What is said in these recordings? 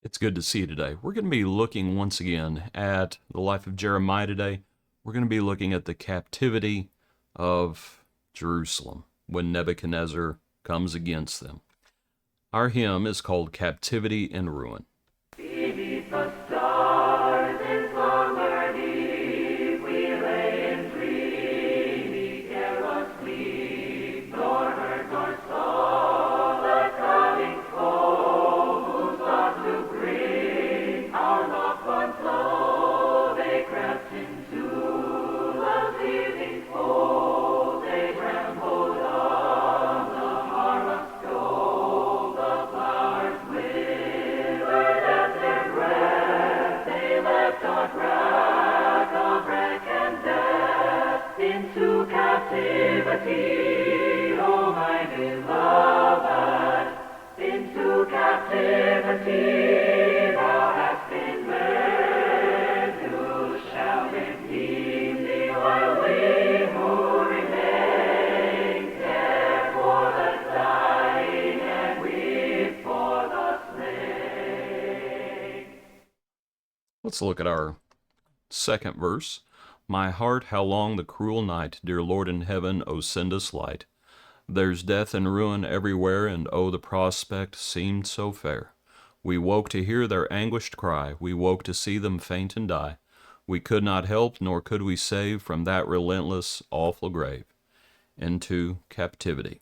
It's good to see you today. We're going to be looking once again at the life of Jeremiah today. We're going to be looking at the captivity of Jerusalem when Nebuchadnezzar comes against them. Our hymn is called Captivity and Ruin. Beneath the stars in slumber deep, we lay in dreamy, careless sleep, nor heard nor saw the coming foe, who sought to bring our loved ones low. They crept into the sleeping fold, they trembled on the harlot's gold, the flowers withered at their breath. They left our track of wreck and death into captivity, oh my beloved, into captivity thou hast been led. Who shall redeem thee while we who remain care for the dying and weep for the slain? Let's look at our second verse. My heart, how long the cruel night, dear Lord in heaven, O send us light. There's death and ruin everywhere, and oh, the prospect seemed so fair. We woke to hear their anguished cry, we woke to see them faint and die. We could not help, nor could we save from that relentless, awful grave into captivity.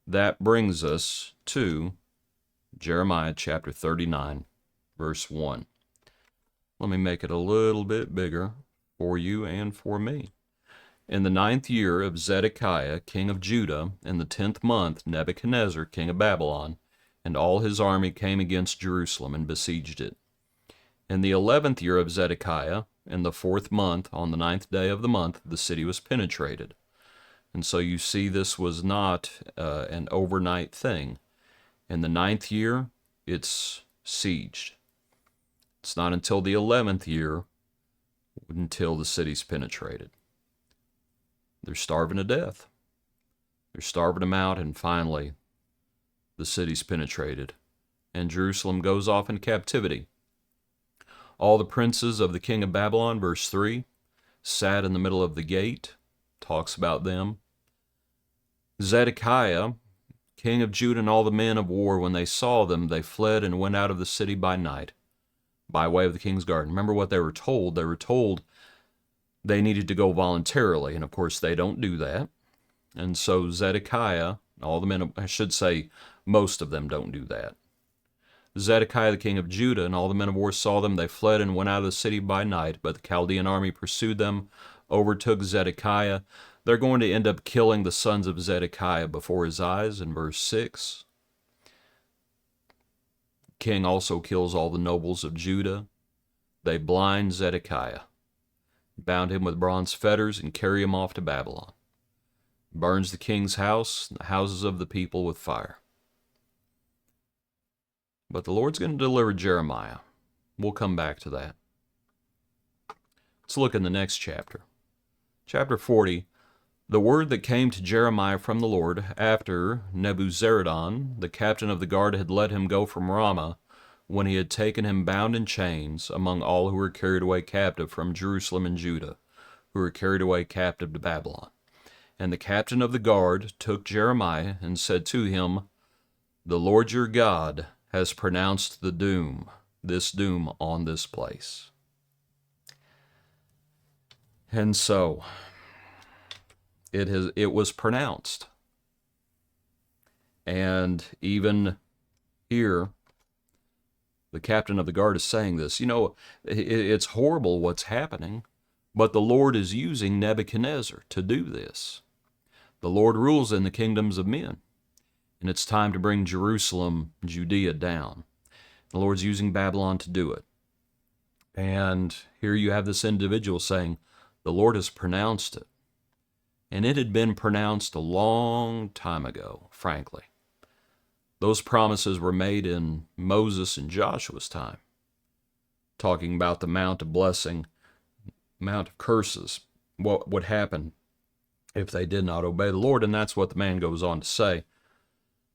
That brings us to Jeremiah chapter 39, verse 1. Let me make it a little bit bigger for you and for me. In the 9th year of Zedekiah, king of Judah, in the 10th month, Nebuchadnezzar, king of Babylon, and all his army came against Jerusalem and besieged it. In the 11th year of Zedekiah, in the 4th month, on the 9th day of the month, the city was penetrated. And so you see this was not an overnight thing. In the 9th year, it's sieged. It's not until the 11th year until the city's penetrated. They're starving to death. They're starving them out, and finally, the city's penetrated, and Jerusalem goes off in captivity. All the princes of the king of Babylon, verse 3, sat in the middle of the gate, talks about them. Zedekiah, king of Judah, and all the men of war, when they saw them, they fled and went out of the city by night, by way of the king's garden. Remember what they were told. They were told they needed to go voluntarily, and of course they don't do that. And so Zedekiah, all the men, I should say most of them don't do that. Zedekiah the king of Judah and all the men of war saw them. They fled and went out of the city by night, but the Chaldean army pursued them, overtook Zedekiah. They're going to end up killing the sons of Zedekiah before his eyes in verse 6. The king also kills all the nobles of Judah. They blind Zedekiah, bound him with bronze fetters, and carry him off to Babylon. Burns the king's house and the houses of the people with fire. But the Lord's going to deliver Jeremiah. We'll come back to that. Let's look in the next chapter. Chapter 40. The word that came to Jeremiah from the Lord after Nebuzaradan, the captain of the guard, had let him go from Ramah, when he had taken him bound in chains among all who were carried away captive from Jerusalem and Judah, who were carried away captive to Babylon. And the captain of the guard took Jeremiah and said to him, The Lord your God has pronounced this doom on this place. And so it was pronounced. And even here, the captain of the guard is saying this. You know, it's horrible what's happening, but the Lord is using Nebuchadnezzar to do this. The Lord rules in the kingdoms of men, and it's time to bring Jerusalem, Judea, down. The Lord's using Babylon to do it. And here you have this individual saying, the Lord has pronounced it. And it had been pronounced a long time ago, frankly. Those promises were made in Moses and Joshua's time, talking about the mount of blessing, mount of curses, what would happen if they did not obey the Lord, and that's what the man goes on to say.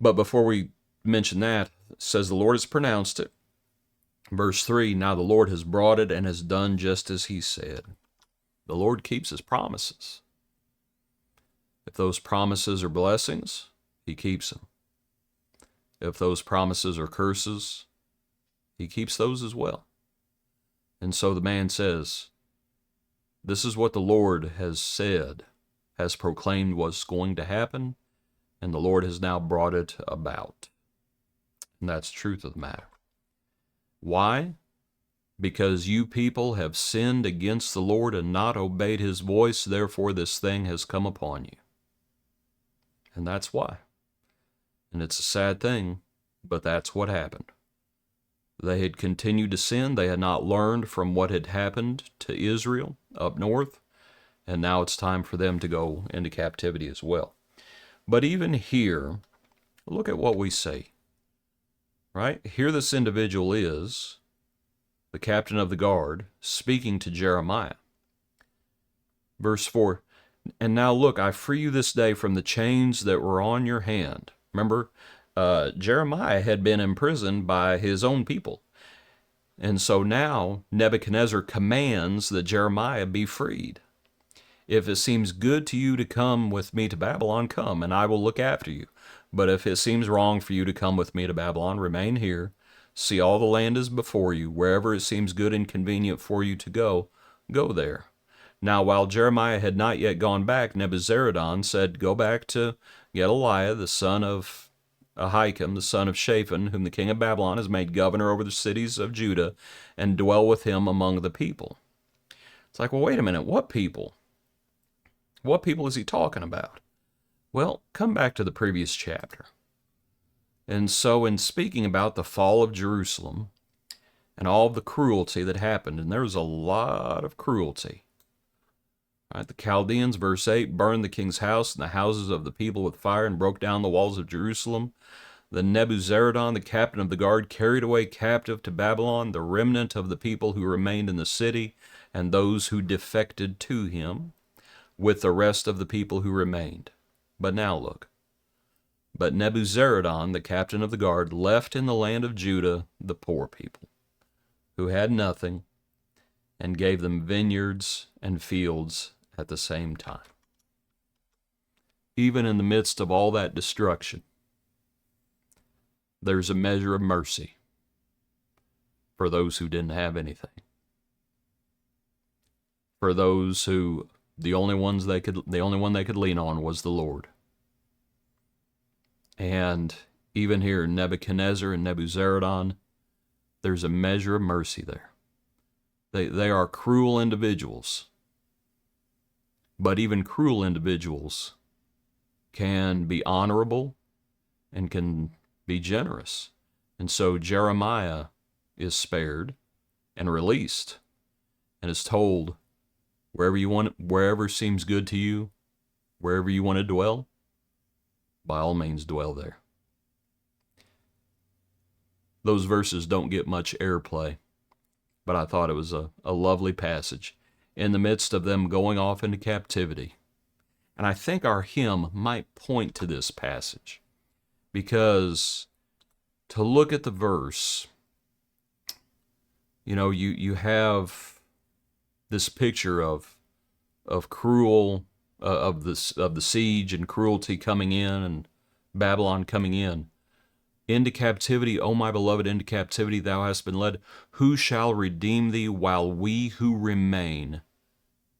But before we mention that, it says the Lord has pronounced it, Verse 3, now the Lord has brought it and has done just as he said. The Lord keeps his promises. If those promises are blessings, he keeps them. If those promises are curses, he keeps those as well. And so the man says, this is what the Lord has said, has proclaimed was going to happen, and the Lord has now brought it about. And that's the truth of the matter. Why? Because you people have sinned against the Lord and not obeyed his voice, therefore this thing has come upon you. And that's why. And it's a sad thing, but that's what happened. They had continued to sin. They had not learned from what had happened to Israel up north, and now it's time for them to go into captivity as well. But even here, look at what we say. Right? Here this individual is, the captain of the guard, speaking to Jeremiah. Verse 4, and now look, I free you this day from the chains that were on your hand. Remember, Jeremiah had been imprisoned by his own people. And so now Nebuchadnezzar commands that Jeremiah be freed. If it seems good to you to come with me to Babylon, come, and I will look after you. But if it seems wrong for you to come with me to Babylon, remain here. See, all the land is before you. Wherever it seems good and convenient for you to go, go there. Now, while Jeremiah had not yet gone back, Nebuzaradan said, go back to Gedaliah, the son of Ahikam, the son of Shaphan, whom the king of Babylon has made governor over the cities of Judah, and dwell with him among the people. It's like, well, wait a minute, what people? What people is he talking about? Well, come back to the previous chapter. And so in speaking about the fall of Jerusalem and all of the cruelty that happened, and there was a lot of cruelty. Right, the Chaldeans, verse 8, burned the king's house and the houses of the people with fire and broke down the walls of Jerusalem. The Nebuzaradan, the captain of the guard, carried away captive to Babylon the remnant of the people who remained in the city and those who defected to him, with the rest of the people who remained. But now look. But Nebuzaradan, the captain of the guard, left in the land of Judah the poor people, who had nothing, and gave them vineyards and fields at the same time. Even in the midst of all that destruction, there's a measure of mercy for those who didn't have anything. For those who the only one they could lean on was the Lord. And even here, Nebuchadnezzar and Nebuzaradan, there's a measure of mercy there. They are cruel individuals. But even cruel individuals can be honorable and can be generous. And so Jeremiah is spared and released and is told, wherever seems good to you, wherever you want to dwell, by all means dwell there. Those verses don't get much airplay, but I thought it was a lovely passage in the midst of them going off into captivity. And I think our hymn might point to this passage, because to look at the verse, you have this picture of cruel of the siege and cruelty coming in, and Babylon coming in. Into captivity, O my beloved, into captivity thou hast been led. Who shall redeem thee while we who remain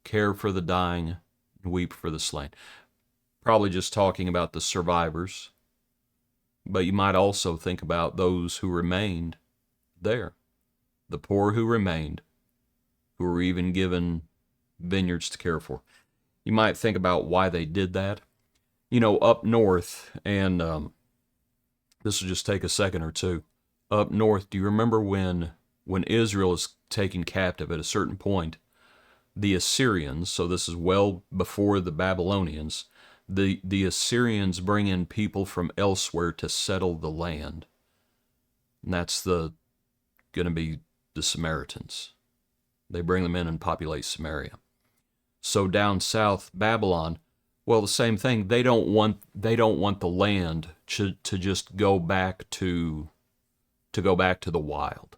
care for the dying and weep for the slain? Probably just talking about the survivors, but you might also think about those who remained there, the poor who remained, who were even given vineyards to care for. You might think about why they did that. Up north, and this will just take a second or two. Up north, do you remember when Israel is taken captive at a certain point, the Assyrians, so this is well before the Babylonians, the Assyrians bring in people from elsewhere to settle the land. And that's going to be the Samaritans. They bring them in and populate Samaria. So down south, Babylon, well, the same thing. They don't want the land to just go back to the wild.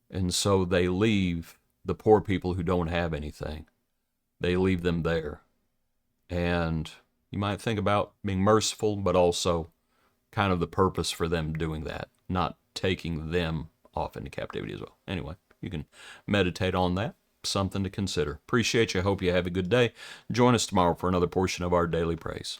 And so they leave the poor people who don't have anything. They leave them there. And you might think about being merciful, but also kind of the purpose for them doing that, not taking them off into captivity as well. Anyway, you can meditate on that. Something to consider. Appreciate you. Hope you have a good day. Join us tomorrow for another portion of our daily praise.